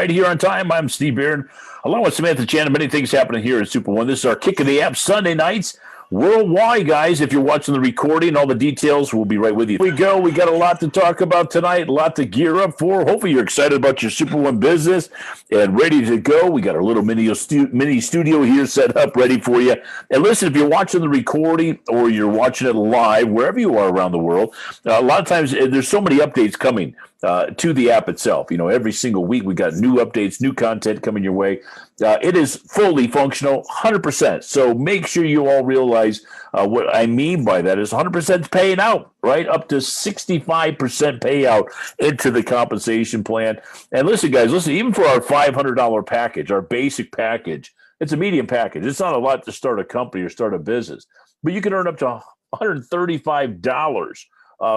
right here on time. I'm Steve Beard, along with Samantha Chan. Many things happening here at Super One. This is our Kick of the App Sunday nights worldwide, guys. If you're watching the recording, all the details, we'll be right with you. Here we go. We got a lot to talk about tonight, a lot to gear up for. Hopefully you're excited about your Super One business and ready to go. We got our little mini studio here set up, ready for you. And listen, if you're watching the recording or you're watching it live, wherever you are around the world, a lot of times there's so many updates coming to the app itself. You know, every single week we got new updates, new content coming your way. It is fully functional, 100%. So make sure you all realize what I mean by that is 100% paying out, right? Up to 65% payout into the compensation plan. And listen, guys, even for our $500 package, our basic package, it's a medium package. It's not a lot to start a company or start a business, but you can earn up to $135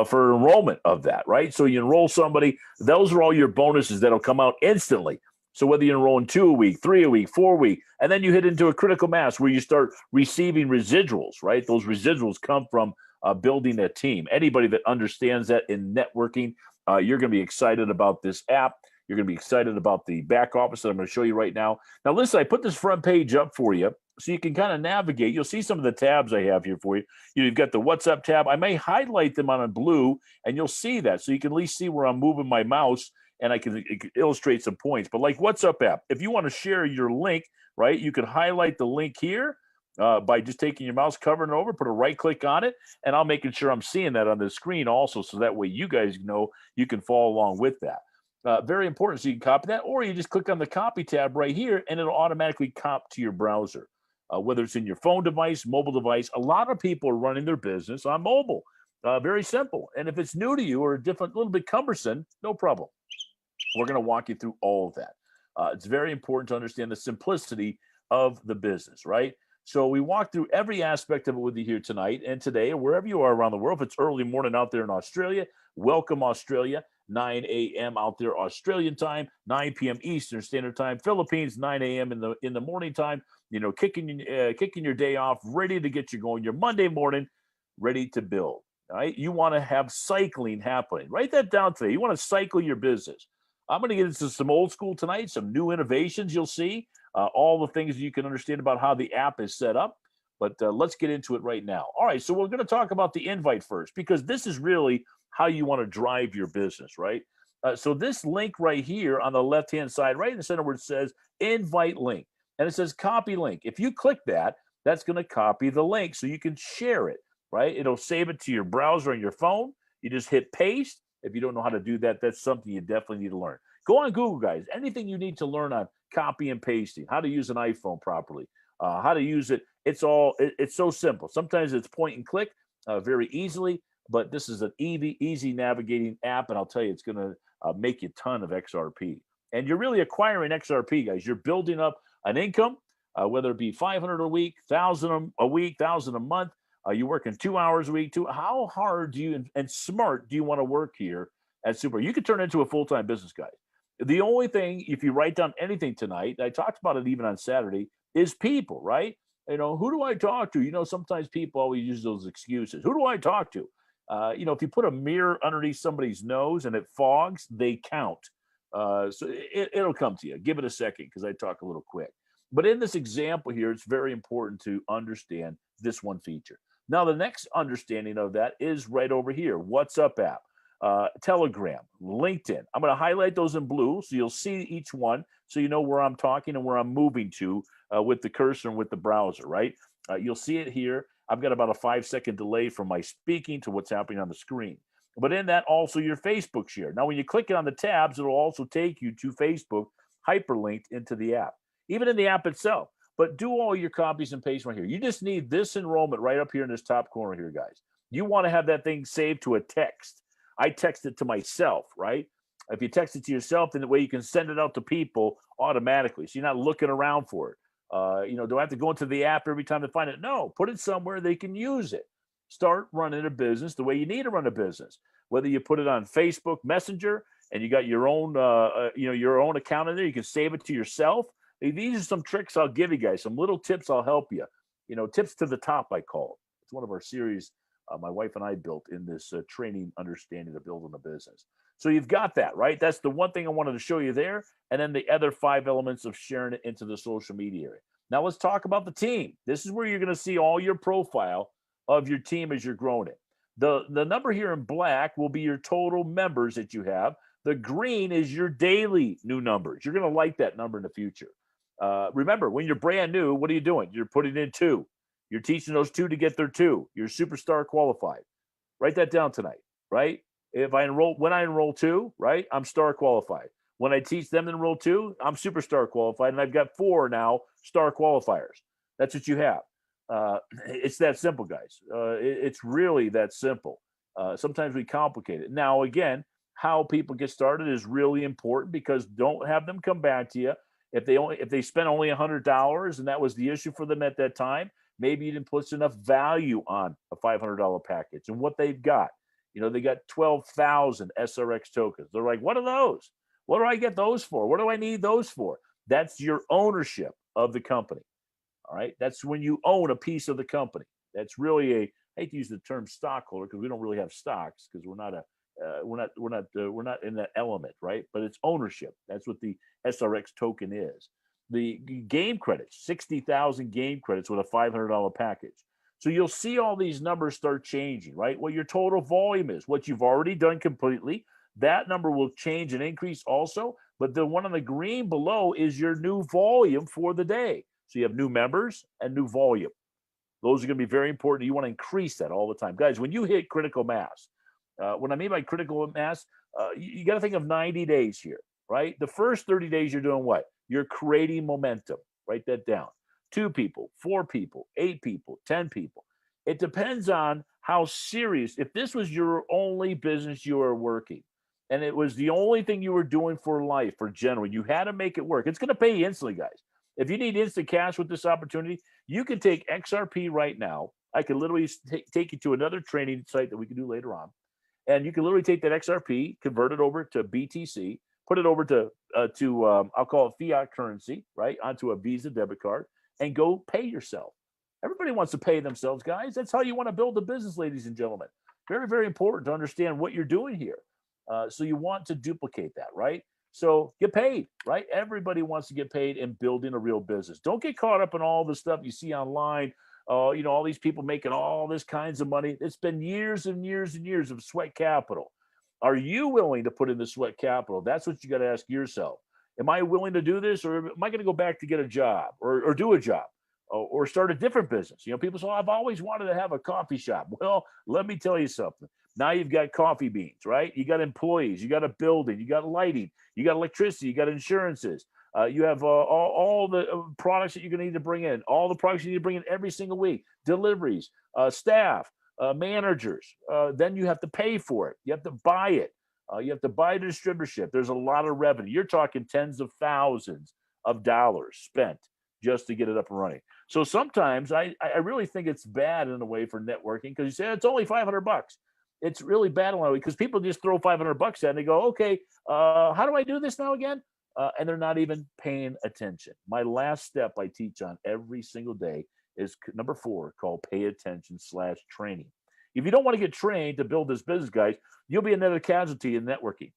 for enrollment of that, right? So you enroll somebody, those are all your bonuses that'll come out instantly. So whether you enroll in 2 a week, 3 a week, 4 a week, and then you hit into a critical mass where you start receiving residuals, right? Those residuals come from building a team. Anybody that understands that in networking, you're going to be excited about this app. You're going to be excited about the back office that I'm going to show you right now. Now, listen, I put this front page up for you so you can kind of navigate. You'll see some of the tabs I have here for you. You've got the WhatsApp tab. I may highlight them on a blue, and you'll see that. So you can at least see where I'm moving my mouse, and I can illustrate some points. But like WhatsApp app, if you want to share your link, right, you can highlight the link here by just taking your mouse, covering it over, put a right click on it, and I'm making sure I'm seeing that on the screen also, so that way you guys know you can follow along with that. Very important, so you can copy that, or you just click on the copy tab right here, and it'll automatically copy to your browser. Whether it's in your phone device, mobile device, a lot of people are running their business on mobile. Very simple. And if it's new to you or a little bit cumbersome, no problem. We're going to walk you through all of that. It's very important to understand the simplicity of the business, right? So we walk through every aspect of it with you here tonight and today, or wherever you are around the world. If it's early morning out there in Australia, welcome Australia. 9 a.m. out there Australian time, 9 p.m. Eastern Standard Time. Philippines, 9 a.m. in the morning time. You know, kicking your day off, ready to get you going. Your Monday morning, ready to build. All right, you want to have cycling happening. Write that down today. You want to cycle your business. I'm going to get into some old school tonight, some new innovations you'll see, all the things you can understand about how the app is set up. But let's get into it right now. All right, so we're going to talk about the invite first, because this is really how you want to drive your business, right? So this link right here on the left-hand side, right in the center where it says invite link, and it says copy link. If you click that, that's going to copy the link so you can share it, right? It'll save it to your browser on your phone. You just hit paste. If you don't know how to do that, that's something you definitely need to learn. Go on Google, guys. Anything you need to learn on copy and pasting, how to use an iPhone properly, how to use it. It's so simple. Sometimes it's point and click very easily, but this is an easy navigating app, and I'll tell you, it's going to make you a ton of XRP. And you're really acquiring XRP, guys. You're building up an income, whether it be 500 a week, 1,000 a week, 1,000 a month. You're working 2 hours a week. How hard do you and smart do you want to work here at Super? You could turn it into a full-time business, guys. The only thing, if you write down anything tonight, I talked about it even on Saturday, is people, right? You know, who do I talk to? You know, sometimes people always use those excuses. Who do I talk to? You know, if you put a mirror underneath somebody's nose and it fogs, they count. So it'll come to you. Give it a second, because I talk a little quick. But in this example here, it's very important to understand this one feature. Now, the next understanding of that is right over here. WhatsApp app, Telegram, LinkedIn. I'm going to highlight those in blue so you'll see each one, so you know where I'm talking and where I'm moving to with the cursor and with the browser, right? You'll see it here. I've got about a 5-second delay from my speaking to what's happening on the screen. But in that, also your Facebook share. Now, when you click on the tabs, it'll also take you to Facebook, hyperlinked into the app, even in the app itself. But do all your copies and paste right here. You just need this enrollment right up here in this top corner here, guys. You want to have that thing saved to a text. I text it to myself, right? If you text it to yourself, then the way you can send it out to people automatically, so you're not looking around for it. You know, do I have to go into the app every time to find it? No, put it somewhere they can use it. Start running a business the way you need to run a business. Whether you put it on Facebook Messenger and you got your own, your own account in there, you can save it to yourself. These are some tricks I'll give you guys, some little tips I'll help you. You know, tips to the top, I call it. It's one of our series my wife and I built in this training understanding of building a business. So you've got that, right? That's the one thing I wanted to show you there. And then the other 5 elements of sharing it into the social media area. Now let's talk about the team. This is where you're going to see all your profile of your team as you're growing it. The number here in black will be your total members that you have. The green is your daily new numbers. You're going to like that number in the future. Remember, when you're brand new, what are you doing? You're putting in 2. You're teaching those 2 to get their 2. You're superstar qualified. Write that down tonight, right? When I enroll 2, right, I'm star qualified. When I teach them to enroll 2, I'm superstar qualified, and I've got 4 now star qualifiers. That's what you have. It's that simple, guys. It's really that simple. Sometimes we complicate it. Now, again, how people get started is really important, because don't have them come back to you if they spent only $100 and that was the issue for them at that time. Maybe you didn't put enough value on a $500 package and what they've got. They got 12,000 SRX tokens. They're like, what are those? What do I get those for? What do I need those for? That's your ownership of the company. All right. That's when you own a piece of the company. That's really I hate to use the term stockholder, because we don't really have stocks, because we're not in that element, right? But it's ownership. That's what the SRX token is. The game credits, 60,000 game credits with a $500 package. So you'll see all these numbers start changing, right? What your total volume is, what you've already done completely, that number will change and increase also. But the one on the green below is your new volume for the day. So you have new members and new volume. Those are going to be very important. You want to increase that all the time. Guys, when you hit critical mass, what I mean by critical mass, you got to think of 90 days here, right? The first 30 days, you're doing what? You're creating momentum. Write that down. 2 people, 4 people, 8 people, 10 people. It depends on how serious. If this was your only business you were working, and it was the only thing you were doing for life, for general, you had to make it work. It's going to pay you instantly, guys. If you need instant cash with this opportunity, you can take XRP right now. I can literally take you to another training site that we can do later on. And you can literally take that XRP, convert it over to BTC, put it over to I'll call it fiat currency, right, onto a Visa debit card, and go pay yourself. Everybody wants to pay themselves, guys. That's how you want to build a business, ladies and gentlemen. Very, very important to understand what you're doing here. So you want to duplicate that, right? So get paid, right? Everybody wants to get paid in building a real business. Don't get caught up in all the stuff you see online. All these people making all this kinds of money. It's been years and years and years of sweat capital. Are you willing to put in the sweat capital? That's what you got to ask yourself. Am I willing to do this, or am I going to go back to get a job or do a job or start a different business? People say, I've always wanted to have a coffee shop. Well, let me tell you something. Now you've got coffee beans, right? You got employees, you got a building, you got lighting, you got electricity, you got insurances. You have all the products that you're going to need to bring in, all the products you need to bring in every single week, deliveries, staff, managers. Then you have to pay for it. You have to buy it. You have to buy the distributorship. There's a lot of revenue. You're talking tens of thousands of dollars spent just to get it up and running. So sometimes I really think it's bad in a way for networking, because you say it's only $500. It's really bad in a way because people just throw $500 at it and they go, okay, how do I do this now again? And they're not even paying attention. My last step I teach on every single day is number 4, called pay attention/training. If you don't want to get trained to build this business, guys, you'll be another casualty in networking.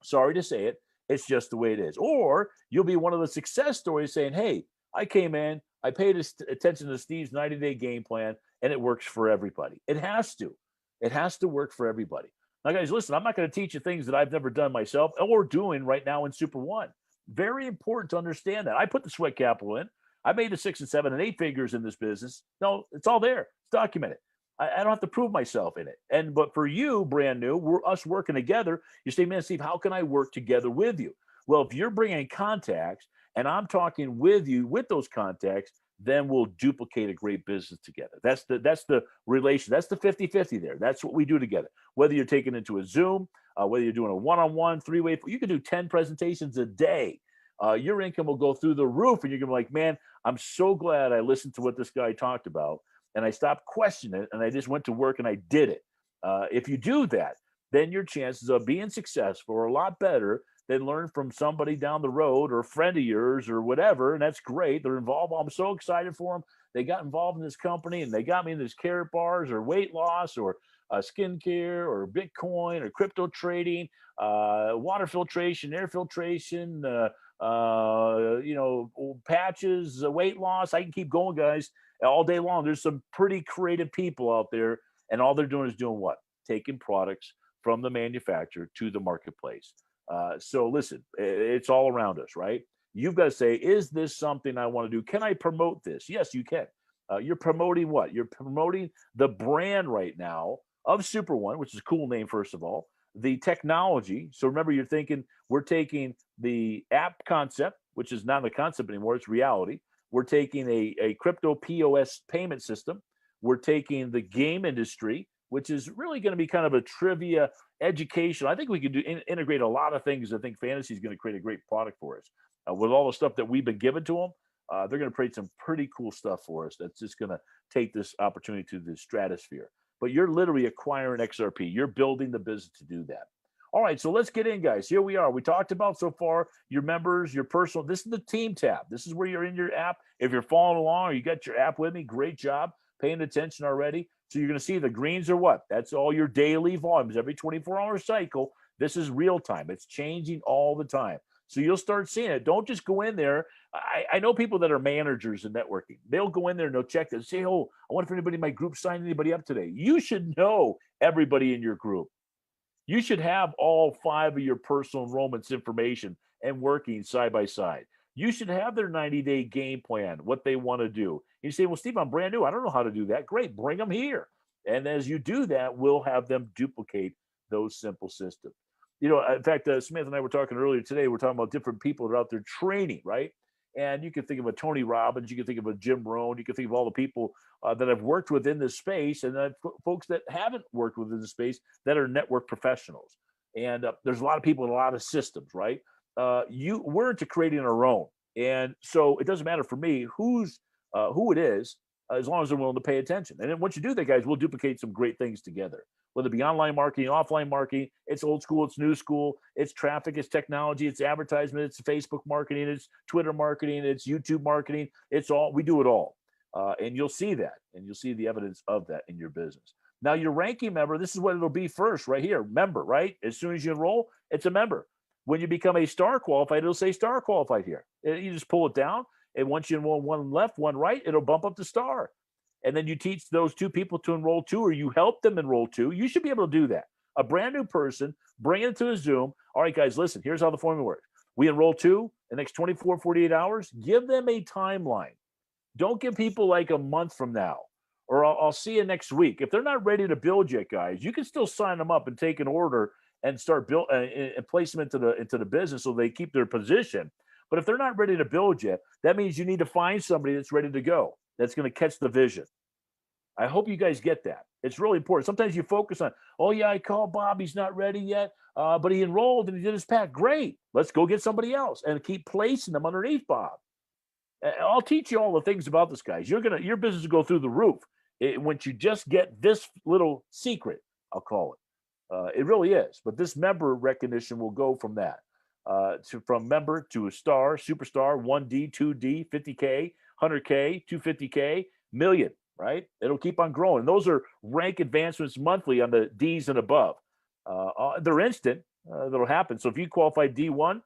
Sorry to say it. It's just the way it is. Or you'll be one of the success stories saying, hey, I came in, I paid attention to Steve's 90-day game plan, and it works for everybody. It has to. It has to work for everybody. Now, guys, listen, I'm not going to teach you things that I've never done myself or doing right now in Super One. Very important to understand that. I put the sweat capital in. I made the 6 and 7 and 8 figures in this business. No, it's all there. It's documented. I don't have to prove myself in it. But for you, brand new, us working together, you say, man, Steve, how can I work together with you? Well, if you're bringing contacts and I'm talking with you with those contacts, then we'll duplicate a great business together. That's the relation. That's the 50-50 there. That's what we do together. Whether you're taking into a Zoom, whether you're doing a one-on-one, 3-way, you can do 10 presentations a day. Your income will go through the roof, and you're going to be like, man, I'm so glad I listened to what this guy talked about, and I stopped questioning it, and I just went to work and I did it. If you do that, then your chances of being successful are a lot better than learn from somebody down the road or a friend of yours or whatever. And that's great. They're involved. I'm so excited for them. They got involved in this company and they got me in this carrot bars or weight loss or skincare or Bitcoin or crypto trading, water filtration, air filtration, patches, weight loss. I can keep going, guys, all day long. There's some pretty creative people out there, and all they're doing is doing what? Taking products from the manufacturer to the marketplace. So listen, it's all around us, right? You've got to say, is this something I want to do? Can I promote this? Yes, you can. You're promoting what? You're promoting the brand right now of Super One, which is a cool name, first of all. The technology. So remember, you're thinking we're taking the app concept, which is not a concept anymore, it's reality. We're taking a crypto POS payment system. We're taking the game industry, which is really going to be kind of a trivia education. I think we could integrate a lot of things. I think fantasy is going to create a great product for us with all the stuff that we've been given to them. They're going to create some pretty cool stuff for us that's just going to take this opportunity to the stratosphere. But you're literally acquiring XRP. You're building the business to do that. All right, so let's get in, guys. Here we are. We talked about so far your members, your personal. This is the team tab. This is where you're in your app. If you're following along or you got your app with me, great job paying attention already. So you're going to see the greens are what? That's all your daily volumes, every 24-hour cycle. This is real time. It's changing all the time. So you'll start seeing it. Don't just go in there. I know people that are managers in networking. They'll go in there and they'll check and say, oh, I wonder if anybody in my group signed anybody up today. You should know everybody in your group. You should have all 5 of your personal enrollments information and working side by side. You should have their 90-day game plan, what they want to do. You say, well, Steve, I'm brand new. I don't know how to do that. Great, bring them here. And as you do that, we'll have them duplicate those simple systems. In fact, Smith and I were talking earlier today. We're talking about different people that are out there training, right? And you can think of a Tony Robbins, you can think of a Jim Rohn, you can think of all the people that have worked within this space, and then folks that haven't worked within the space that are network professionals. And there's a lot of people in a lot of systems, right? We're into creating our own, and so it doesn't matter for me who it is, as long as they're willing to pay attention. And then once you do that, guys, we'll duplicate some great things together. Whether it be online marketing, offline marketing, it's old school, it's new school, it's traffic, it's technology, it's advertisement, it's Facebook marketing, it's Twitter marketing, it's YouTube marketing. We do it all. And you'll see that, and you'll see the evidence of that in your business. Now, your ranking member, this is what it'll be first right here. Member, right? As soon as you enroll, it's a member. When you become a star qualified, it'll say star qualified here. You just pull it down, and once you enroll one left, one right, it'll bump up to star. And then you teach those 2 people to enroll 2, or you help them enroll 2. You should be able to do that. A brand new person, bring it to a Zoom. All right, guys, listen, here's how the formula works. We enroll 2 in the next 24, 48 hours. Give them a timeline. Don't give people like a month from now, or I'll see you next week. If they're not ready to build yet, guys, you can still sign them up and take an order and start build and place them into the business so they keep their position. But if they're not ready to build yet, that means you need to find somebody that's ready to go, that's going to catch the vision. I hope you guys get that. It's really important. Sometimes you focus on, oh, yeah, I called Bob. He's not ready yet, but he enrolled and he did his pack. Great. Let's go get somebody else and keep placing them underneath Bob. I'll teach you all the things about this, guys. Your business will go through the roof once you just get this little secret, I'll call it. It really is. But this member recognition will go from that. From member to a star, superstar, 1D, 2D, 50K, 100K, 250K, million, right? It'll keep on growing. Those are rank advancements monthly on the Ds and above. They're instant. That'll happen. So if you qualify D1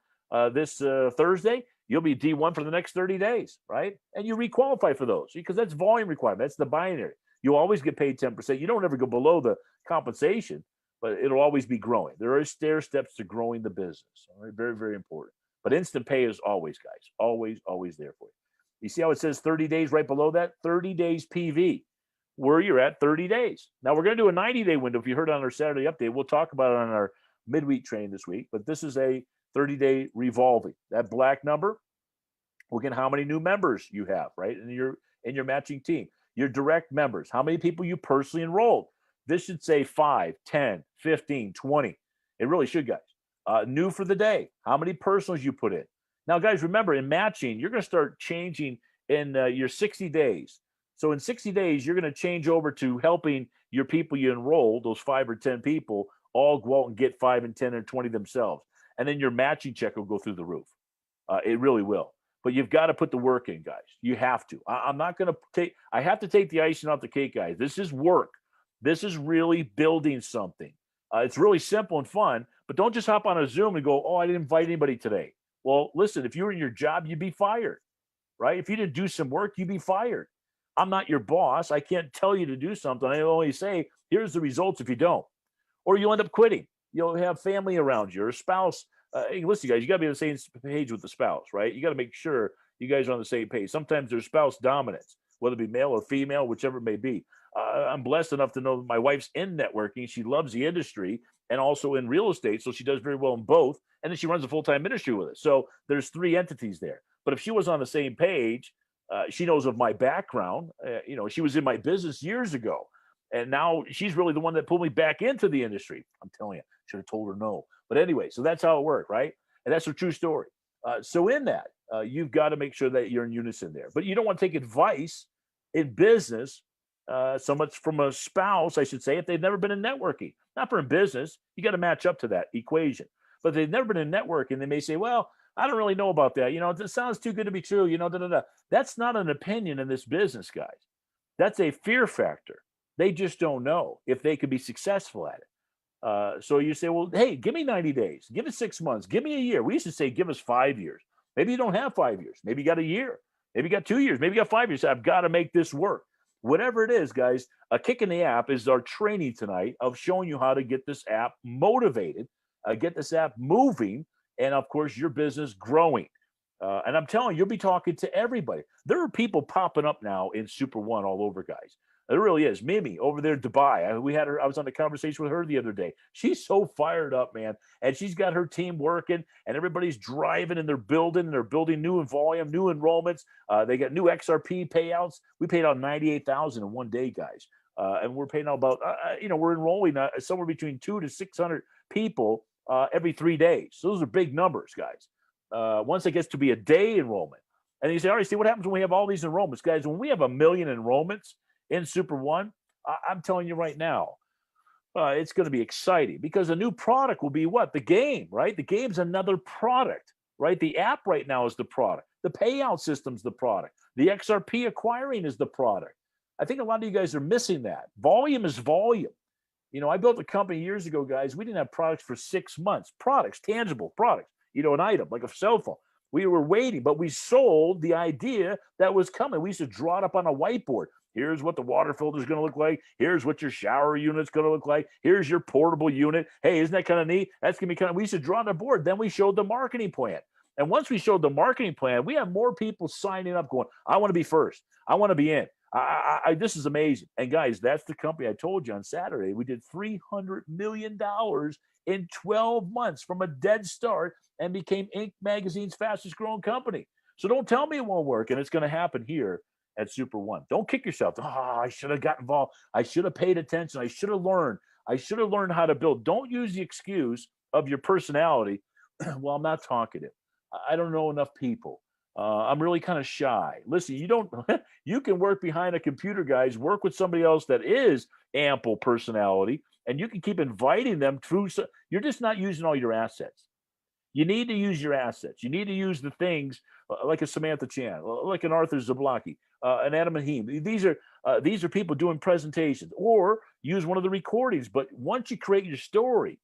this Thursday, you'll be D1 for the next 30 days, right? And you requalify for those because that's volume requirement. That's the binary. You'll always get paid 10%. You don't ever go below the compensation, but it'll always be growing. There are stair steps to growing the business. All right? Very, very important. But instant pay is always, guys, always, always there for you. You see how it says 30 days right below that? 30 days PV, where you're at 30 days. Now, we're going to do a 90-day window. If you heard on our Saturday update, we'll talk about it on our midweek training this week. But this is a 30-day revolving. That black number, look at how many new members you have, right, in your matching team. Your direct members, how many people you personally enrolled. This should say 5, 10, 15, 20. It really should, guys. New for the day, how many personals you put in. Now, guys, remember, in matching, you're going to start changing in your 60 days. So in 60 days, you're going to change over to helping your people you enroll, those 5 or 10 people, all go out and get 5 and 10 and 20 themselves. And then your matching check will go through the roof. It really will. But you've got to put the work in, guys. You have to. I'm not going to I have to take the icing off the cake, guys. This is work. This is really building something. It's really simple and fun, but don't just hop on a Zoom and go, oh, I didn't invite anybody today. Well, listen, if you were in your job, you'd be fired, right? If you didn't do some work, you'd be fired. I'm not your boss. I can't tell you to do something. I only say, here's the results if you don't. Or you'll end up quitting. You'll have family around you or a spouse. Hey, listen, guys, you got to be on the same page with the spouse, right? You got to make sure you guys are on the same page. Sometimes there's spouse dominance, whether it be male or female, whichever it may be. I'm blessed enough to know that my wife's in networking. She loves the industry and also in real estate. So she does very well in both. And then she runs a full-time ministry with us. So there's three entities there. But if she was on the same page, she knows of my background. She was in my business years ago. And now she's really the one that pulled me back into the industry. I'm telling you, should have told her no. But anyway, so that's how it worked, right? And that's a true story. So in that, you've got to make sure that you're in unison there. But you don't want to take advice in business so much from a spouse, I should say, if they've never been in networking. Not for in business. You got to match up to that equation. But if they've never been in networking, they may say, well, I don't really know about that. It sounds too good to be true. That's not an opinion in this business, guys. That's a fear factor. They just don't know if they could be successful at it. So you say, well, hey, give me 90 days. Give us 6 months. Give me a year. We used to say, give us 5 years. Maybe you don't have 5 years. Maybe you got a year. Maybe you got 2 years. Maybe you got 5 years. I've got to make this work. Whatever it is, guys, a kick in the app is our training tonight of showing you how to get this app motivated, get this app moving, and of course, your business growing. And I'm telling you, you'll be talking to everybody. There are people popping up now in Super One all over, guys. It really is. Mimi over there in Dubai. I was on a conversation with her the other day. She's so fired up, man. And she's got her team working and everybody's driving and they're building new in volume, new enrollments. They got new XRP payouts. We paid out 98,000 in one day, guys. And we're paying out about, we're enrolling somewhere between 200 to 600 people every 3 days. So those are big numbers, guys. Once it gets to be a day enrollment. And you say, all right, see what happens when we have all these enrollments, guys. When we have 1 million enrollments in Super One, I'm telling you right now, it's going to be exciting because a new product will be what? The game, right? The game's another product, right? The app right now is the product. The payout system's the product. The XRP acquiring is the product. I think a lot of you guys are missing that. Volume is volume. I built a company years ago, guys. We didn't have products for 6 months. Products, tangible products, an item like a cell phone. We were waiting, but we sold the idea that was coming. We used to draw it up on a whiteboard. Here's what the water filter is going to look like. Here's what your shower unit's going to look like. Here's your portable unit. Hey, isn't that kind of neat? That's going to be kind of, we used to draw on the board. Then we showed the marketing plan. And once we showed the marketing plan, we had more people signing up going, I want to be first. I want to be in. This is amazing. And guys, that's the company I told you on Saturday. We did $300 million in 12 months from a dead start and became Inc. Magazine's fastest growing company. So don't tell me it won't work. And it's going to happen here at Super One. Don't kick yourself. I should have got involved. I should have paid attention. I should have learned. I should have learned how to build. Don't use the excuse of your personality. Well, I'm not talkative. I don't know enough people. I'm really kind of shy. Listen, you can work behind a computer, guys. Work with somebody else that is ample personality, and you can keep inviting them through. You're just not using all your assets. You need to use your assets. You need to use the things like a Samantha Chan, like an Arthur Zablocki, an Adam Mahim. These are people doing presentations, or use one of the recordings. But once you create your story,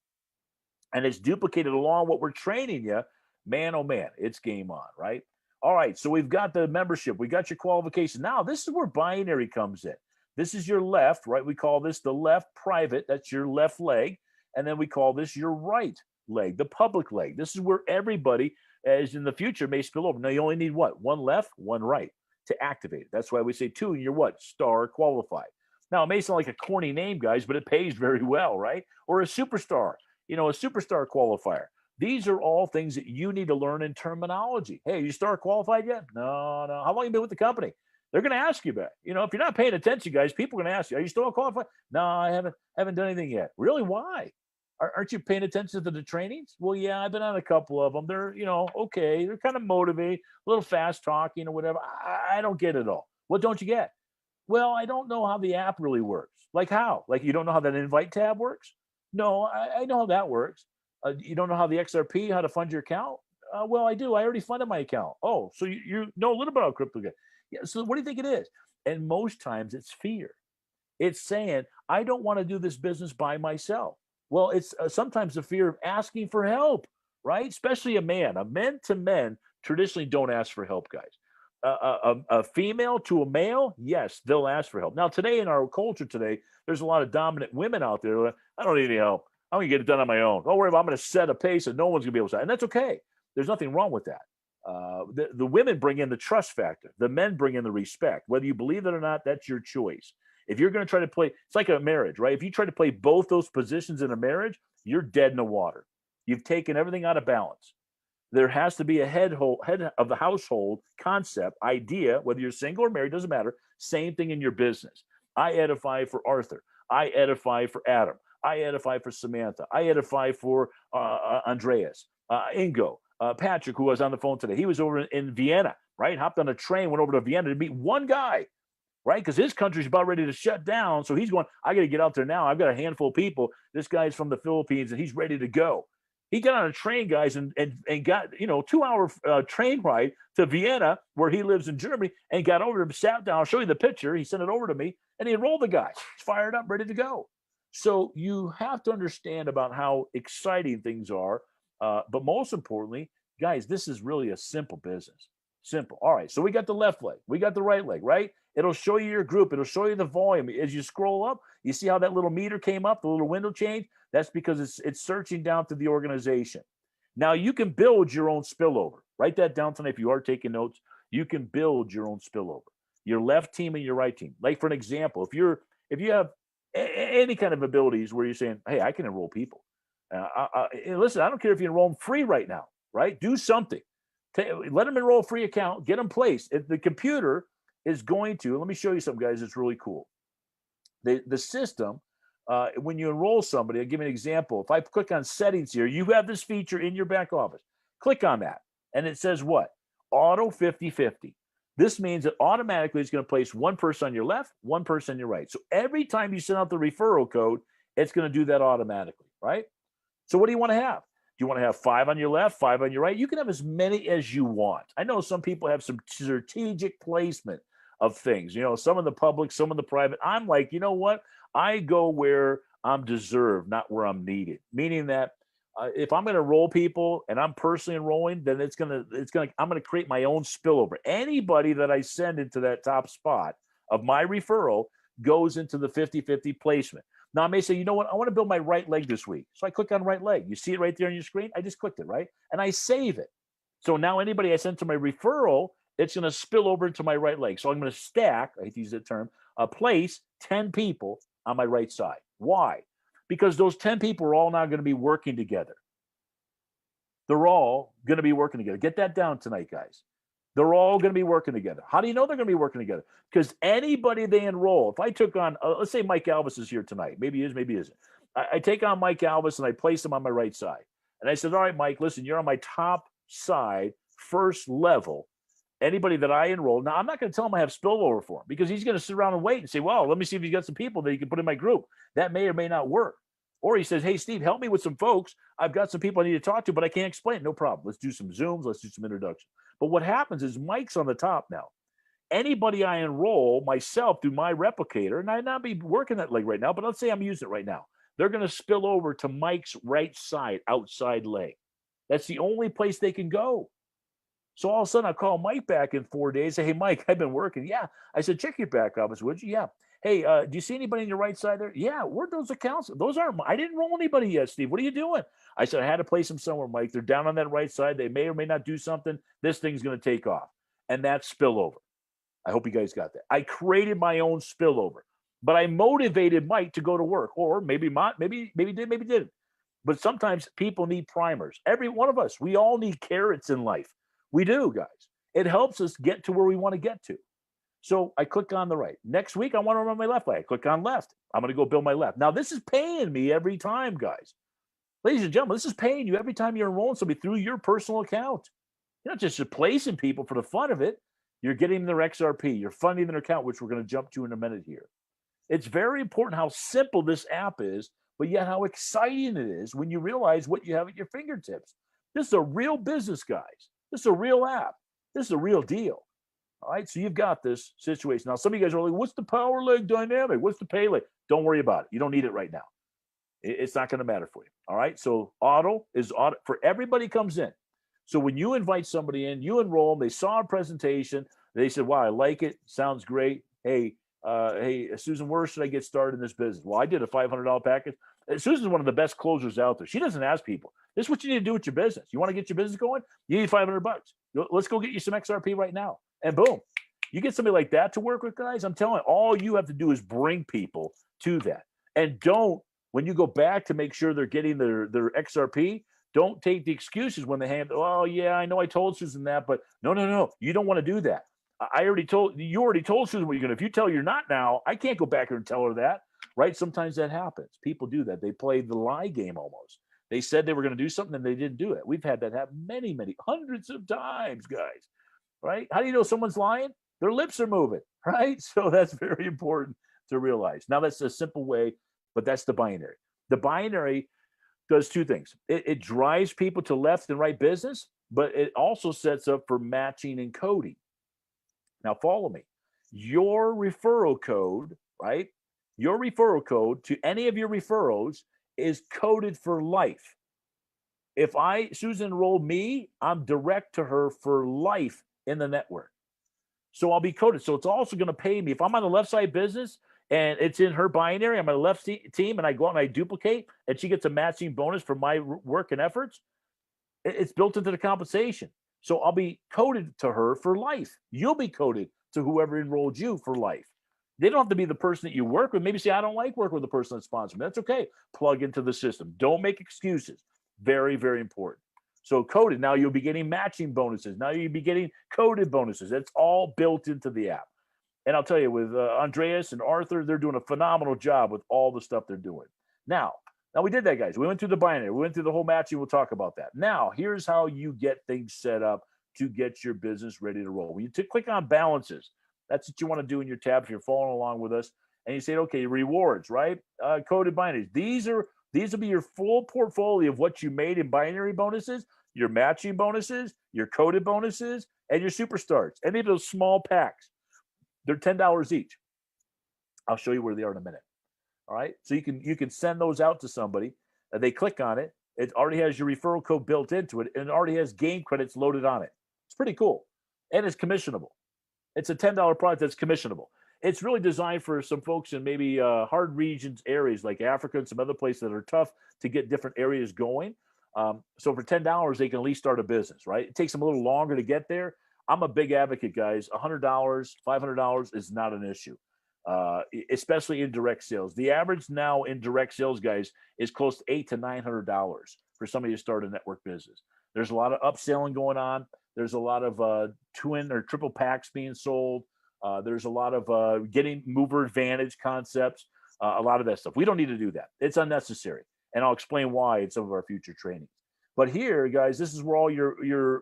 and it's duplicated along what we're training you, man, oh man, it's game on, right? All right, so we've got the membership. We got your qualification. Now, this is where binary comes in. This is your left, right? We call this the left private. That's your left leg. And then we call this your right leg, the public leg. This is where everybody, as in the future, may spill over. Now, you only need what? One left, one right to activate it. That's why we say 2, and you're what? Star qualified. Now, it may sound like a corny name, guys, but it pays very well, right? Or a superstar, a superstar qualifier. These are all things that you need to learn in terminology. Hey, you star qualified yet? No. How long you been with the company? They're going to ask you about. If you're not paying attention, guys, people are going to ask you, are you still qualified? No, I haven't done anything yet. Really? Why? Aren't you paying attention to the trainings? Well, yeah, I've been on a couple of them. They're, okay. They're kind of motivated, a little fast talking or whatever. I don't get it all. What don't you get? Well, I don't know how the app really works. Like how? Like you don't know how that invite tab works? No, I know how that works. You don't know how the XRP, how to fund your account? Well, I do. I already funded my account. Oh, so you know a little bit about crypto. Yeah. So what do you think it is? And most times it's fear. It's saying, I don't want to do this business by myself. Well, it's sometimes the fear of asking for help, right? Especially a man. A men to men traditionally don't ask for help, guys. A female to a male, yes, they'll ask for help. Now, today in our culture today, there's a lot of dominant women out there. Like, I don't need any help. I'm gonna get it done on my own. Don't worry about. I'm gonna set a pace, and no one's gonna be able to. And that's okay. There's nothing wrong with that. The women bring in the trust factor. The men bring in the respect. Whether you believe it or not, that's your choice. If you're going to try to play, it's like a marriage, right? If you try to play both those positions in a marriage, you're dead in the water. You've taken everything out of balance. There has to be a head of the household concept, idea, whether you're single or married, doesn't matter. Same thing in your business. I edify for Arthur. I edify for Adam. I edify for Samantha. I edify for Andreas, Ingo, Patrick, who was on the phone today. He was over in Vienna, right? Hopped on a train, went over to Vienna to meet one guy, right? Because his country's about ready to shut down. So he's going, I got to get out there now. I've got a handful of people. This guy's from the Philippines and he's ready to go. He got on a train, guys, and got, 2-hour train ride to Vienna, where he lives in Germany, and got over to him, sat down. I'll show you the picture. He sent it over to me, and he enrolled the guy. He's fired up, ready to go. So you have to understand about how exciting things are. But most importantly, guys, this is really a simple business. Simple. All right. So we got the left leg. We got the right leg, right? It'll show you your group. It'll show you the volume. As you scroll up, you see how that little meter came up, the little window change? That's because it's searching down to the organization. Now you can build your own spillover. Write that down tonight if you are taking notes. You can build your own spillover. Your left team and your right team. Like for an example, if you have any kind of abilities where you're saying, hey, I can enroll people. Listen, I don't care if you enroll them free right now, right? Do something. Let them enroll a free account, get them placed. If the computer is going to, let me show you something, guys. It's really cool. The system, when you enroll somebody, I'll give you an example. If I click on settings here, you have this feature in your back office. Click on that, and it says what? Auto 50/50. This means that automatically it's going to place one person on your left, one person on your right. So every time you send out the referral code, it's going to do that automatically, right? So what do you want to have? Do you want to have 5 on your left, 5 on your right? You can have as many as you want. I know some people have some strategic placement of things, some in the public, some in the private. I'm like, you know what? I go where I'm deserved, not where I'm needed. Meaning that if I'm going to enroll people and I'm personally enrolling, then I'm going to create my own spillover. Anybody that I send into that top spot of my referral goes into the 50/50 placement. Now I may say, you know what? I want to build my right leg this week. So I click on right leg. You see it right there on your screen? I just clicked it, right? And I save it. So now anybody I send to my referral, it's going to spill over into my right leg. So I'm going to stack, I hate to use that term, place 10 people on my right side. Why? Because those 10 people are all now going to be working together. They're all going to be working together. Get that down tonight, guys. They're all going to be working together. How do you know they're going to be working together? Because anybody they enroll, if I took on, let's say Mike Alvis is here tonight. Maybe he is, maybe he isn't. I take on Mike Alvis and I place him on my right side. And I said, all right, Mike, listen, you're on my top side, first level. Anybody that I enroll, now I'm not going to tell him I have spillover for him because he's going to sit around and wait and say, well, let me see if he's got some people that he can put in my group. That may or may not work. Or he says, hey, Steve, help me with some folks. I've got some people I need to talk to, but I can't explain. No problem. Let's do some Zooms. Let's do some introduction. But what happens is Mike's on the top now. Anybody I enroll myself through my replicator, and I not be working that leg right now, but let's say I'm using it right now. They're going to spill over to Mike's right side, outside leg. That's the only place they can go. So all of a sudden I call Mike back in 4 days. Say, hey, Mike, I've been working. Yeah. I said, check your back office, would you? Yeah. Hey, do you see anybody on your right side there? Yeah. Where'd those accounts? Those aren't, I didn't roll anybody yet, Steve. What are you doing? I said, I had to place them somewhere, Mike. They're down on that right side. They may or may not do something. This thing's going to take off. And that's spillover. I hope you guys got that. I created my own spillover, but I motivated Mike to go to work, or maybe did, maybe didn't. But sometimes people need primers. Every one of us, we all need carrots in life. We do, guys. It helps us get to where we want to get to. So I click on the right. Next week, I want to run my left leg. I click on left. I'm going to go build my left. Now, this is paying me every time, guys. Ladies and gentlemen, this is paying you every time you're enrolling somebody through your personal account. You're not just replacing people for the fun of it. You're getting their XRP. You're funding their account, which we're going to jump to in a minute here. It's very important how simple this app is, but yet how exciting it is when you realize what you have at your fingertips. This is a real business, guys. This is a real app. This is a real deal. All right, so you've got this situation. Now, some of you guys are like, what's the power leg dynamic? What's the pay leg? Don't worry about it. You don't need it right now. It's not going to matter for you. All right. So auto is auto for everybody comes in. So when you invite somebody in, you enroll them, they saw a presentation, they said, wow, I like it. Sounds great. Hey, Susan, where should I get started in this business? Well, I did a $500 package. Susan's one of the best closers out there. She doesn't ask people. This is what you need to do with your business. You want to get your business going? You need $500. Let's go get you some XRP right now. And boom, you get somebody like that to work with, guys. I'm telling you, all you have to do is bring people to that. And don't, when you go back to make sure they're getting their XRP, don't take the excuses when they hand, oh, yeah, I know I told Susan that, but no. You don't want to do that. You already told Susan what you're going to. If you tell her you're not now, I can't go back here and tell her that, right? Sometimes that happens. People do that. They play the lie game almost. They said they were going to do something and they didn't do it. We've had that happen many, hundreds of times, guys, right? How do you know someone's lying? Their lips are moving, right? So that's very important to realize. Now, that's a simple way, but that's the binary. The binary does two things. It drives people to left and right business, but it also sets up for matching and coding. Now, follow me. Your referral code, right? Your referral code to any of your referrals is coded for life. If Susan enrolled me, I'm direct to her for life in the network. So I'll be coded. So it's also going to pay me. If I'm on the left side business and it's in her binary, I'm on the left team and I go out and I duplicate and she gets a matching bonus for my work and efforts, it's built into the compensation. So I'll be coded to her for life. You'll be coded to whoever enrolled you for life. They don't have to be the person that you work with. Maybe say, I don't like working with the person that sponsors me. That's okay. Plug into the system. Don't make excuses. Very, very important. So coded, now you'll be getting matching bonuses. Now you'll be getting coded bonuses. It's all built into the app. And I'll tell you, with Andreas and Arthur, they're doing a phenomenal job with all the stuff they're doing. Now we did that, guys. We went through the binary. We went through the whole matching. We'll talk about that. Now, here's how you get things set up to get your business ready to roll. When you click on balances, that's what you want to do in your tab if you're following along with us. And you say, okay, rewards, right? Coded binaries. These will be your full portfolio of what you made in binary bonuses, your matching bonuses, your coded bonuses, and your superstars. Any of those small packs. They're $10 each. I'll show you where they are in a minute. All right. So you can send those out to somebody. They click on it. It already has your referral code built into it, and it already has game credits loaded on it. It's pretty cool. And it's commissionable. It's a $10 product that's commissionable. It's really designed for some folks in maybe hard regions, areas like Africa and some other places that are tough to get different areas going. So for $10, they can at least start a business, right? It takes them a little longer to get there. I'm a big advocate, guys. $100, $500 is not an issue, especially in direct sales. The average now in direct sales, guys, is close to $800 to $900 for somebody to start a network business. There's a lot of upselling going on. There's a lot of twin or triple packs being sold. There's a lot of getting mover advantage concepts, a lot of that stuff. We don't need to do that. It's unnecessary. And I'll explain why in some of our future trainings. But here, guys, this is where all your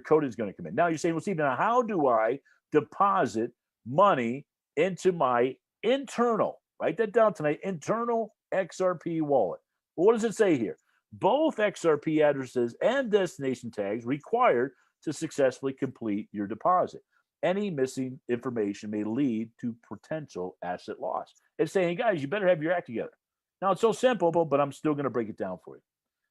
code is going to come in. Now you're saying, well, Steve, now how do I deposit money into my internal, write that down tonight, internal XRP wallet? Well, what does it say here? Both XRP addresses and destination tags required to successfully complete your deposit. Any missing information may lead to potential asset loss. It's saying, guys, you better have your act together. Now, it's so simple, but I'm still going to break it down for you.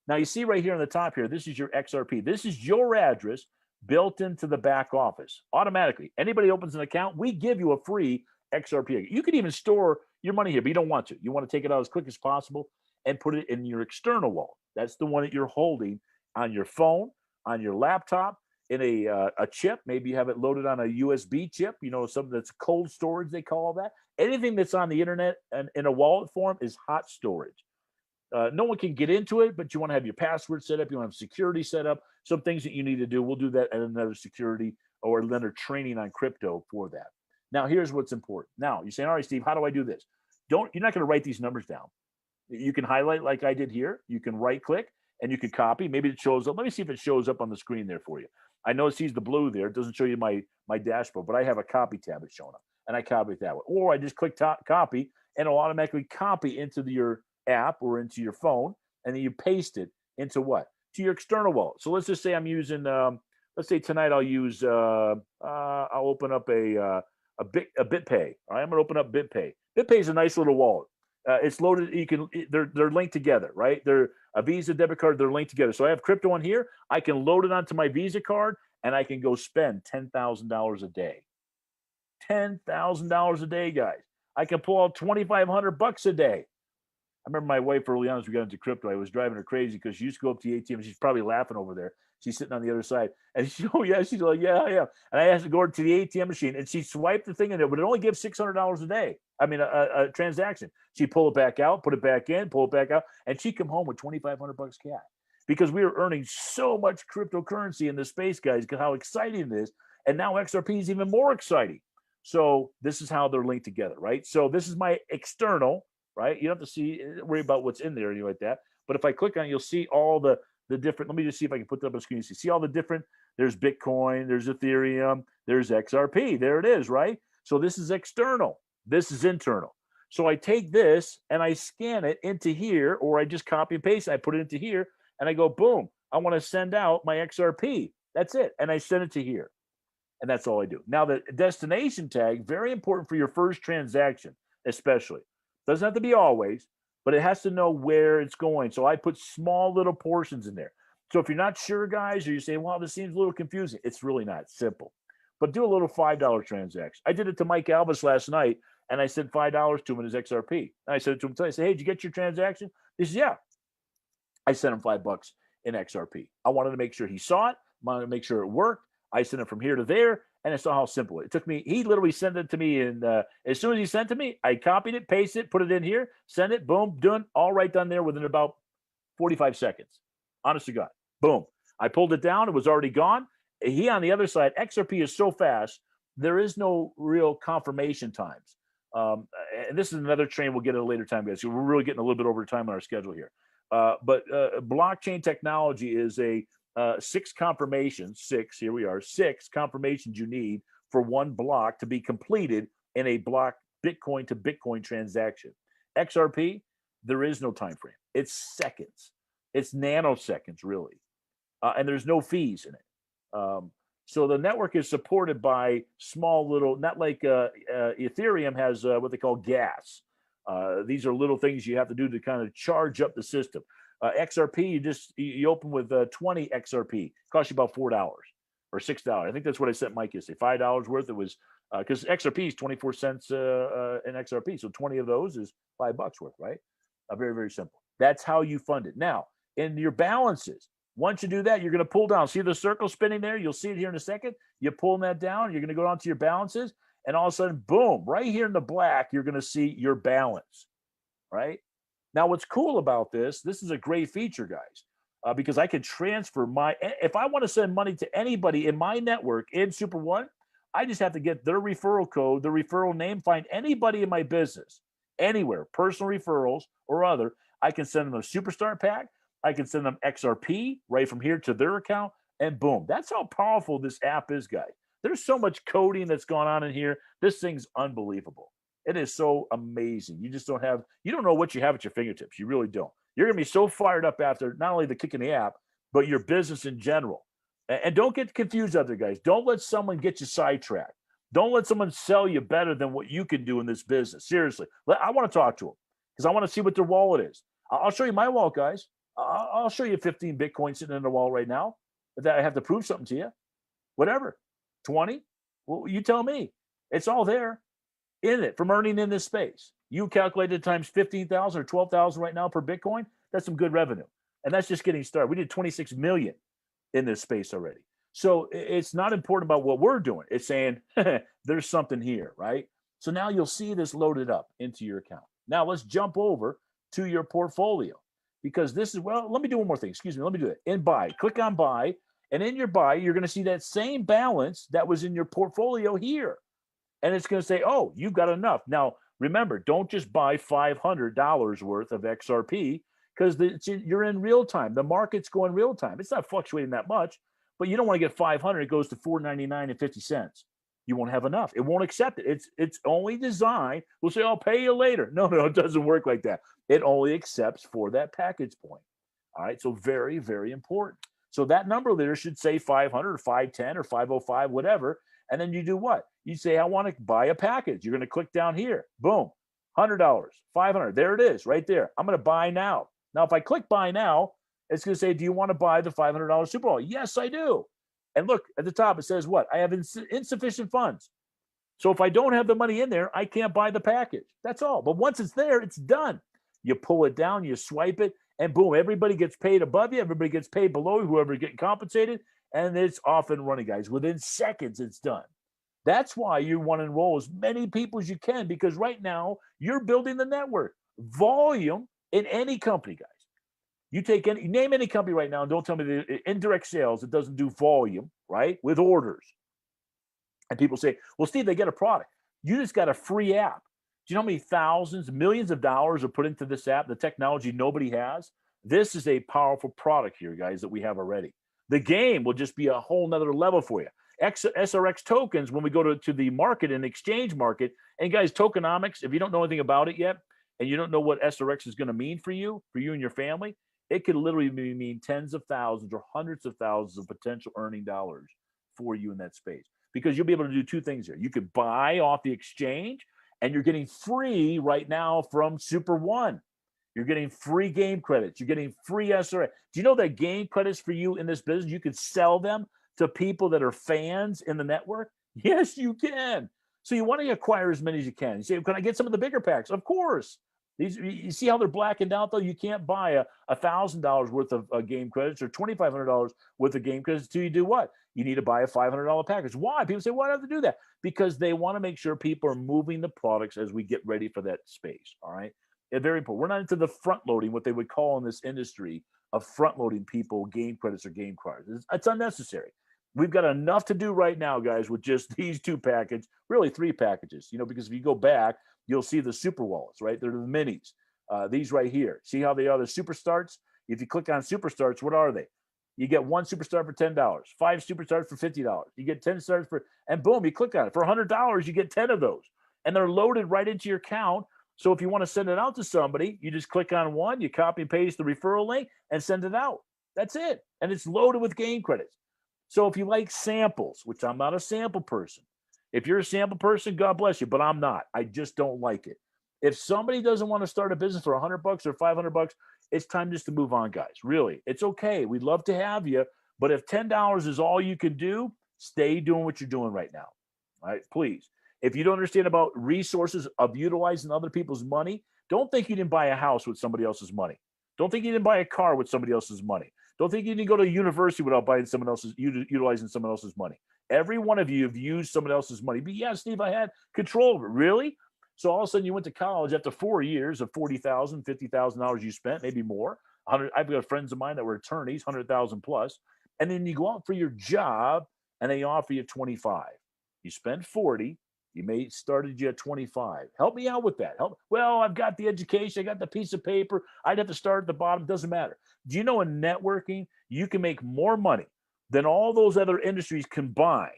Now, you see right here on the top here, this is your XRP. This is your address built into the back office automatically. Anybody opens an account, we give you a free XRP. You can even store your money here, but you don't want to. You want to take it out as quick as possible and put it in your external wallet. That's the one that you're holding on your phone, on your laptop, in a chip. Maybe you have it loaded on a USB chip, something that's cold storage, they call that. Anything that's on the internet and in a wallet form is hot storage. No one can get into it, but you want to have your password set up. You want to have security set up. Some things that you need to do. We'll do that at another security or another training on crypto for that. Now, here's what's important. Now, you're saying, all right, Steve, how do I do this? You're not going to write these numbers down. You can highlight like I did here. You can right click and you can copy. Maybe it shows up. Let me see if it shows up on the screen there for you. I know it sees the blue there. It doesn't show you my dashboard, but I have a copy tab it's showing up, and I copy it that way. Or I just click copy, and it'll automatically copy into your app or into your phone, and then you paste it into what? To your external wallet. So let's just say I'm using, let's say tonight I'll use I'll open up a BitPay. All right, I'm gonna open up BitPay. BitPay is a nice little wallet. It's loaded. They're linked together, right? They're a Visa debit card. They're linked together. So I have crypto on here. I can load it onto my Visa card, and I can go spend $10,000 a day. $10,000 a day, guys. I can pull out $2,500 a day. I remember my wife early on as we got into crypto. I was driving her crazy because she used to go up to the ATM. She's probably laughing over there. She's sitting on the other side, and she, oh yeah, she's like, yeah, yeah. And I asked to go to the ATM machine, and she swiped the thing in there, but it only gives $600 a day. I mean, a transaction. She pull it back out, put it back in, pull it back out, and she come home with $2,500 cash because we were earning so much cryptocurrency in this space, guys. Because how exciting it is, and now XRP is even more exciting. So this is how they're linked together, right? So this is my external. Right? You don't have to worry about what's in there or anything like that. But if I click on it, you'll see all the different. Let me just see if I can put that up on the screen. You see all the different. There's Bitcoin. There's Ethereum. There's XRP. There it is, right? So this is external. This is internal. So I take this and I scan it into here, or I just copy and paste it. I put it into here, and I go, boom. I want to send out my XRP. That's it, and I send it to here, and that's all I do. Now the destination tag, very important for your first transaction, especially. Doesn't have to be always, but it has to know where it's going. So I put small little portions in there. So if you're not sure, guys, or you say, well, this seems a little confusing, it's really not. It's simple. But do a little $5 transaction. I did it to Mike Alvis last night, and I sent $5 to him in his XRP. And I said it to him, I said, hey, did you get your transaction? He says, yeah. I sent him $5 in XRP. I wanted to make sure he saw it. I wanted to make sure it worked. I sent it from here to there, and I saw how simple it took me. He literally sent it to me, and as soon as he sent it to me, I copied it, pasted it, put it in here, sent it, boom, done, all right done there within about 45 seconds. Honest to God. Boom. I pulled it down. It was already gone. He on the other side, XRP is so fast, there is no real confirmation times. And this is another train we'll get at a later time, guys. So we're really getting a little bit over time on our schedule here. But blockchain technology is a six confirmations, here we are, six confirmations you need for one block to be completed in a block Bitcoin to Bitcoin transaction. XRP, there is no time frame. It's seconds. It's nanoseconds, really. And there's no fees in it. So the network is supported by small little, not like Ethereum has what they call gas. These are little things you have to do to kind of charge up the system. XRP, you open with 20 XRP. Costs you about $4 or $6. I think that's what I sent Mike yesterday. $5 worth. It was because XRP is 24 cents in XRP, so 20 of those is $5 worth, right? Very, very simple. That's how you fund it. Now, in your balances, once you do that, you're going to pull down. See the circle spinning there? You'll see it here in a second. You're pulling that down. You're going to go down to your balances, and all of a sudden, boom, right here in the black, you're going to see your balance, right? Now, what's cool about this is a great feature, guys, because I can transfer if I want to send money to anybody in my network in Super One, I just have to get their referral code, their referral name, find anybody in my business, anywhere, personal referrals or other. I can send them a Superstar pack. I can send them XRP right from here to their account, and boom. That's how powerful this app is, guys. There's so much coding that's gone on in here. This thing's unbelievable. It is so amazing. You don't know what you have at your fingertips. You really don't. You're going to be so fired up after not only the kick in the app, but your business in general. And don't get confused out there, guys. Don't let someone get you sidetracked. Don't let someone sell you better than what you can do in this business. Seriously. I want to talk to them because I want to see what their wallet is. I'll show you my wallet, guys. I'll show you 15 Bitcoin sitting in the wallet right now. That I have to prove something to you. Whatever. 20? Well, you tell me. It's all there in it from earning in this space. You calculated times 15,000 or 12,000 right now per Bitcoin. That's some good revenue. And that's just getting started. We did 26 million in this space already. So it's not important about what we're doing. It's saying there's something here, right? So now you'll see this loaded up into your account. Now let's jump over to your portfolio because this is, well, let me do one more thing. Excuse me. Let me do it. In buy, click on buy. And in your buy, you're going to see that same balance that was in your portfolio here. And it's going to say, oh, you've got enough. Now, remember, don't just buy $500 worth of XRP because you're in real time. The market's going real time. It's not fluctuating that much, but you don't want to get 500. It goes to $4.99 and 50 cents. You won't have enough. It won't accept it. It's only designed. We'll say, I'll pay you later. No, it doesn't work like that. It only accepts for that package point. All right. So very, very important. So that number there should say 500 or 510 or 505, whatever. And then you do what? You say, I want to buy a package. You're going to click down here. Boom. $100, 500. There it is right there. I'm going to buy now. Now, if I click buy now, it's going to say, do you want to buy the $500 Super Bowl? Yes, I do. And look at the top, it says what? I have insufficient funds. So if I don't have the money in there, I can't buy the package. That's all. But once it's there, it's done. You pull it down, you swipe it, and boom, everybody gets paid above you. Everybody gets paid below you, whoever getting compensated. And it's off and running, guys. Within seconds, it's done. That's why you want to enroll as many people as you can, because right now you're building the network. Volume in any company, guys. You name any company right now and don't tell me the indirect sales, it doesn't do volume, right? With orders. And people say, well, Steve, they get a product. You just got a free app. Do you know how many thousands, millions of dollars are put into this app, the technology nobody has? This is a powerful product here, guys, that we have already. The game will just be a whole nother level for you. SRX tokens, when we go to the market and exchange market, and guys, tokenomics, if you don't know anything about it yet, and you don't know what SRX is going to mean for you and your family, it could literally mean tens of thousands or hundreds of thousands of potential earning dollars for you in that space. Because you'll be able to do two things here. You could buy off the exchange, and you're getting free right now from Super One. You're getting free game credits. You're getting free SRX. Do you know that game credits for you in this business, you could sell them to people that are fans in the network? Yes, you can. So you want to acquire as many as you can. You say, can I get some of the bigger packs? Of course. You see how they're blackened out, though? You can't buy $1,000 worth of game credits or $2,500 worth of game credits until you do what? You need to buy a $500 package. Why? People say, why do I have to do that? Because they want to make sure people are moving the products as we get ready for that space, all right? It's very important. We're not into the front loading, what they would call in this industry of front loading people game credits or game cards. It's unnecessary. We've got enough to do right now, guys, with just these two packages, really three packages, because if you go back, you'll see the super wallets, right? They're the minis. These right here. See how they are the super starts? If you click on super starts, what are they? You get one super start for $10, 5 super starts for $50. You get 10 starts and boom, you click on it. For $100, you get 10 of those. And they're loaded right into your account. So if you want to send it out to somebody, you just click on one, you copy and paste the referral link and send it out. That's it. And it's loaded with game credits. So if you like samples, which I'm not a sample person, if you're a sample person, God bless you, but I'm not. I just don't like it. If somebody doesn't want to start a business for $100 or $500, it's time just to move on, guys. Really, it's okay. We'd love to have you, but if $10 is all you can do, stay doing what you're doing right now. All right, please. If you don't understand about resources of utilizing other people's money, don't think you didn't buy a house with somebody else's money. Don't think you didn't buy a car with somebody else's money. Don't think you didn't go to university without utilizing someone else's money. Every one of you have used someone else's money. But yeah, Steve, I had control over it. Really? So all of a sudden you went to college after 4 years of $40,000, $50,000 you spent, maybe more. I've got friends of mine that were attorneys, 100,000 plus. And then you go out for your job and they offer you 25. You spend 40. You may started you at 25. Help me out with that. Well, I've got the education. I got the piece of paper. I'd have to start at the bottom. Doesn't matter. Do you know in networking, you can make more money than all those other industries combined?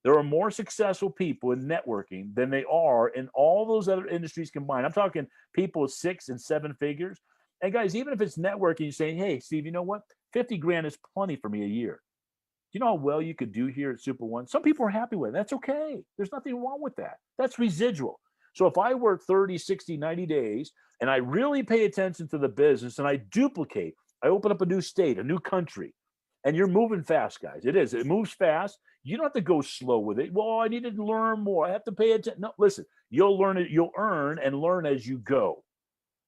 There are more successful people in networking than they are in all those other industries combined. I'm talking people with 6 and 7 figures. And guys, even if it's networking, you're saying, hey, Steve, you know what? 50 grand is plenty for me a year. Do you know how well you could do here at Super One? Some people are happy with it. That's okay. There's nothing wrong with that. That's residual. So if I work 30, 60, 90 days and I really pay attention to the business and I duplicate, I open up a new state, a new country, and you're moving fast, guys. It moves fast. You don't have to go slow with it. Well, I need to learn more. I have to pay attention. No, listen, you'll learn it. You'll earn and learn as you go.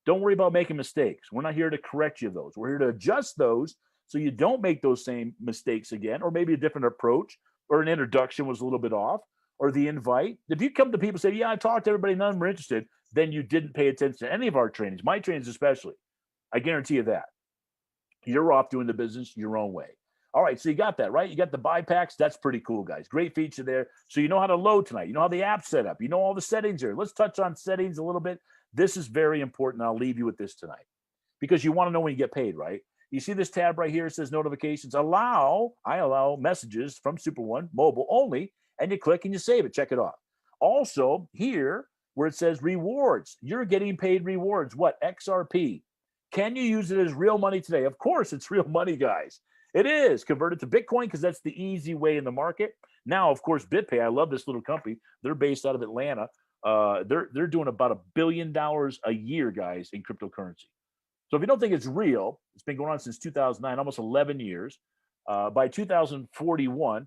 Don't worry about making mistakes. We're not here to correct you of those. We're here to adjust those so you don't make those same mistakes again, or maybe a different approach, or an introduction was a little bit off, or the invite. If you come to people and say, yeah, I talked to everybody, none of them were interested, then you didn't pay attention to any of our trainings, my trainings especially. I guarantee you that. You're off doing the business your own way. All right, so you got that, right? You got the buy packs. That's pretty cool, guys. Great feature there. So you know how to load tonight. You know how the app's set up. You know all the settings here. Let's touch on settings a little bit. This is very important. I'll leave you with this tonight because you want to know when you get paid, right? You see this tab right here. It says notifications. I allow messages from Super One mobile only, and you click and you save it. Check it off. Also, here where it says rewards, you're getting paid rewards. What? XRP. Can you use it as real money today? Of course, it's real money, guys. It is converted to Bitcoin because that's the easy way in the market. Now, of course, BitPay. I love this little company. They're based out of Atlanta. They're doing about $1 billion a year, guys, in cryptocurrency. So if you don't think it's real, it's been going on since 2009, almost 11 years. By 2041,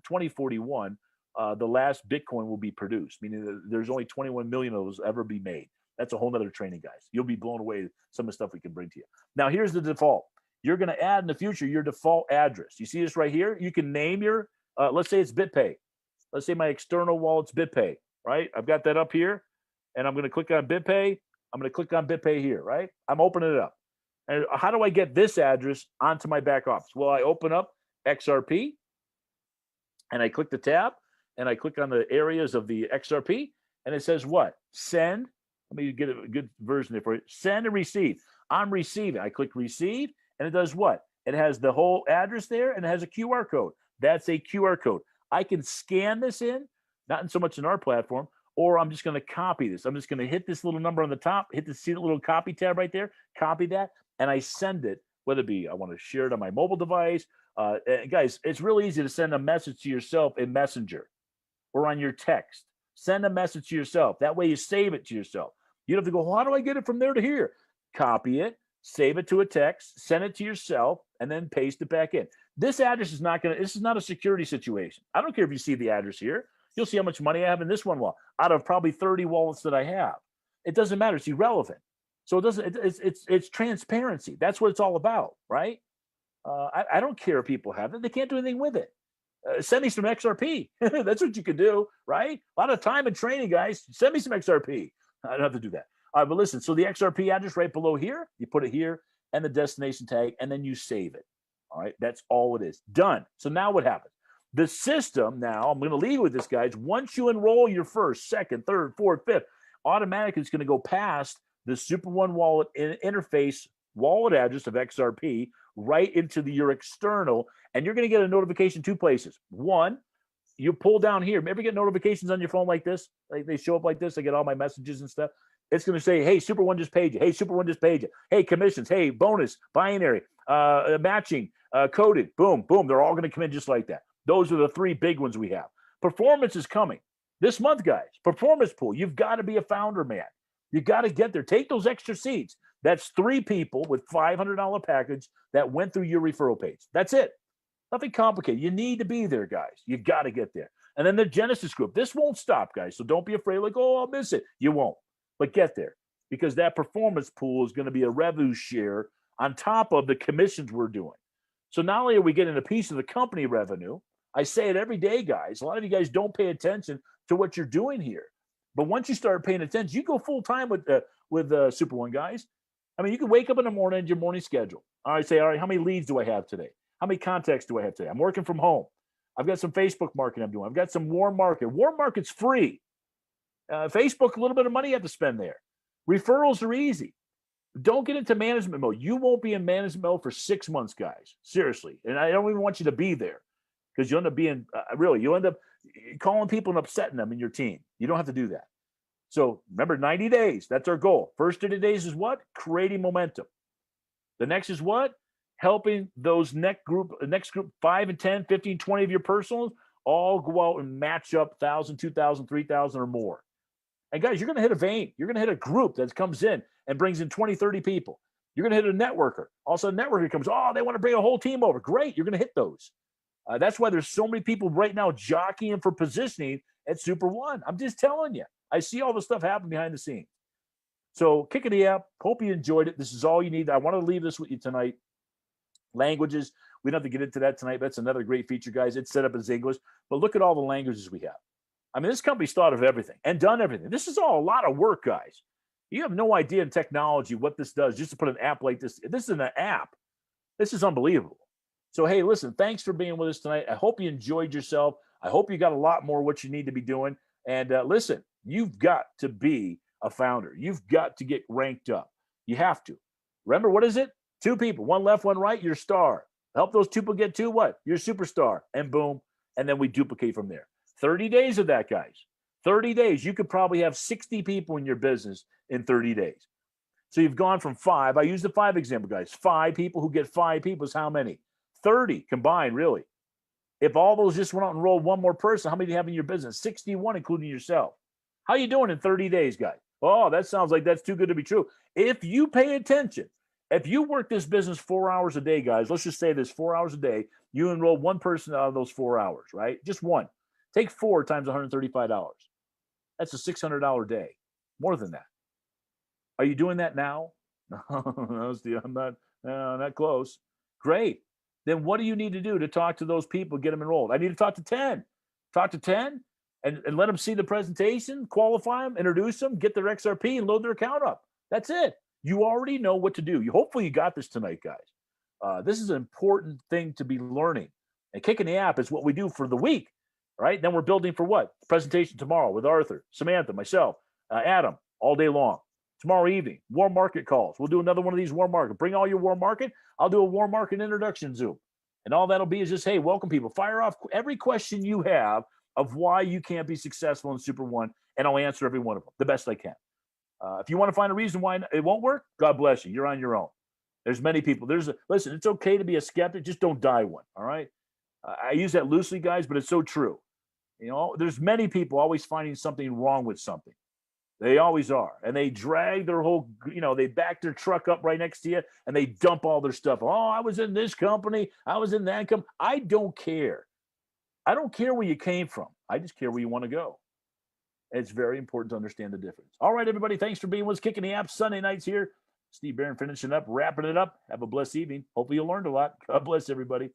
the last Bitcoin will be produced, meaning there's only 21 million of those ever be made. That's a whole nother training, guys. You'll be blown away some of the stuff we can bring to you. Now, here's the default. You're going to add in the future your default address. You see this right here? You can name your, let's say it's BitPay. Let's say my external wallet's BitPay, right? I've got that up here, and I'm going to click on BitPay. I'm going to click on BitPay here, right? I'm opening it up. And how do I get this address onto my back office? Well, I open up XRP, and I click the tab, and I click on the areas of the XRP, and it says what? Send. Let me get a good version there for you. Send and receive. I'm receiving. I click receive, and it does what? It has the whole address there, and it has a QR code. That's a QR code. I can scan this in, not in so much in our platform, or I'm just going to copy this. I'm just going to hit this little number on the top, see the little copy tab right there, copy that, and I send it, whether it be I want to share it on my mobile device. Guys, it's really easy to send a message to yourself in Messenger or on your text. Send a message to yourself. That way you save it to yourself. You don't have to go, well, how do I get it from there to here? Copy it, save it to a text, send it to yourself, and then paste it back in. This address is not going to, this is not a security situation. I don't care if you see the address here. You'll see how much money I have in this one wallet out of probably 30 wallets that I have. It doesn't matter. It's irrelevant. So it doesn't, it's transparency. That's what it's all about, right? I don't care if people have it. They can't do anything with it. Send me some XRP. That's what you can do, right? A lot of time and training, guys. Send me some XRP. I don't have to do that. All right, but listen, so the XRP address right below here, you put it here and the destination tag, and then you save it. All right, that's all it is. Done. So now what happens? The system now, I'm going to leave with this, guys. Once you enroll your first, second, third, fourth, fifth, automatically it's going to go past the Super One wallet interface wallet address of XRP right into your external, and you're going to get a notification two places. One, you pull down here. Ever get notifications on your phone like this? Like they show up like this. I get all my messages and stuff. It's going to say, hey, Super One just paid you. Hey, Super One just paid you. Hey, commissions. Hey, bonus, binary, matching, coded. Boom, boom. They're all going to come in just like that. Those are the three big ones we have. Performance is coming this month, guys. Performance pool. You've got to be a founder, man. You got to get there. Take those extra seats. That's 3 people with $500 package that went through your referral page. That's it. Nothing complicated. You need to be there, guys. You got to get there. And then the Genesis group. This won't stop, guys. So don't be afraid, like, oh, I'll miss it. You won't. But get there, because that performance pool is going to be a revenue share on top of the commissions we're doing. So not only are we getting a piece of the company revenue, I say it every day, guys. A lot of you guys don't pay attention to what you're doing here. But once you start paying attention, you go full time with Super One, guys. I mean, you can wake up in the morning and your morning schedule. All right, say, all right, how many leads do I have today? How many contacts do I have today? I'm working from home. I've got some Facebook marketing I'm doing. I've got some warm market. Warm market's free. Facebook, a little bit of money you have to spend there. Referrals are easy. Don't get into management mode. You won't be in management mode for 6 months, guys. Seriously. And I don't even want you to be there, because you end up being, you end up calling people and upsetting them in your team. You don't have to do that. So remember, 90 days. That's our goal. First 30 days is what? Creating momentum. The next is what? Helping those next group 5 and 10, 15, 20 of your personals all go out and match up 1,000, 2,000, 3,000 or more. And guys, you're going to hit a vein. You're going to hit a group that comes in and brings in 20, 30 people. You're going to hit a networker. Also, a networker comes, oh, they want to bring a whole team over. Great. You're going to hit those. That's why there's so many people right now jockeying for positioning at Super One. I'm just telling you. I see all the stuff happen behind the scenes. So kick it the app. Hope you enjoyed it. This is all you need. I want to leave this with you tonight. Languages. We don't have to get into that tonight. That's another great feature, guys. It's set up as English. But look at all the languages we have. I mean, this company's thought of everything and done everything. This is all a lot of work, guys. You have no idea in technology what this does just to put an app like this. This is an app. This is unbelievable. So, hey, listen, thanks for being with us tonight. I hope you enjoyed yourself. I hope you got a lot more what you need to be doing. And listen, you've got to be a founder. You've got to get ranked up. You have to. Remember, what is it? 2 people, one left, one right, your star. Help those 2 people get to what? Your superstar. And boom. And then we duplicate from there. 30 days of that, guys. 30 days. You could probably have 60 people in your business in 30 days. So you've gone from 5. I use the 5 example, guys. 5 people who get 5 people is how many? 30 combined, really. If all those just went out and enrolled one more person, how many do you have in your business? 61, including yourself. How you doing in 30 days, guys? Oh, that sounds like that's too good to be true. If you pay attention, if you work this business 4 hours a day, guys, let's just say this 4 hours a day, you enroll one person out of those 4 hours, right? Just one. Take 4 times $135. That's a $600 day. More than that. Are you doing that now? No, Steve, I'm not close. Great. Then what do you need to do to talk to those people, get them enrolled? I need to talk to 10. Talk to 10 and let them see the presentation, qualify them, introduce them, get their XRP and load their account up. That's it. You already know what to do. Hopefully you got this tonight, guys. This is an important thing to be learning. And kicking the app is what we do for the week, right? Then we're building for what? Presentation tomorrow with Arthur, Samantha, myself, Adam, all day long. Tomorrow evening, warm market calls. We'll do another one of these warm market. Bring all your warm market. I'll do a warm market introduction Zoom. And all that'll be is just, hey, welcome people. Fire off every question you have of why you can't be successful in Super One, and I'll answer every one of them the best I can. If you want to find a reason why it won't work, God bless you. You're on your own. There's many people. Listen, it's okay to be a skeptic. Just don't die one, all right? I use that loosely, guys, but it's so true. You know, there's many people always finding something wrong with something. They always are. And they drag their whole, they back their truck up right next to you and they dump all their stuff. Oh, I was in this company. I was in that company. I don't care. I don't care where you came from. I just care where you want to go. It's very important to understand the difference. All right, everybody. Thanks for being with us. Kicking the App Sunday nights here. Steve Barron finishing up, wrapping it up. Have a blessed evening. Hopefully you learned a lot. God bless everybody.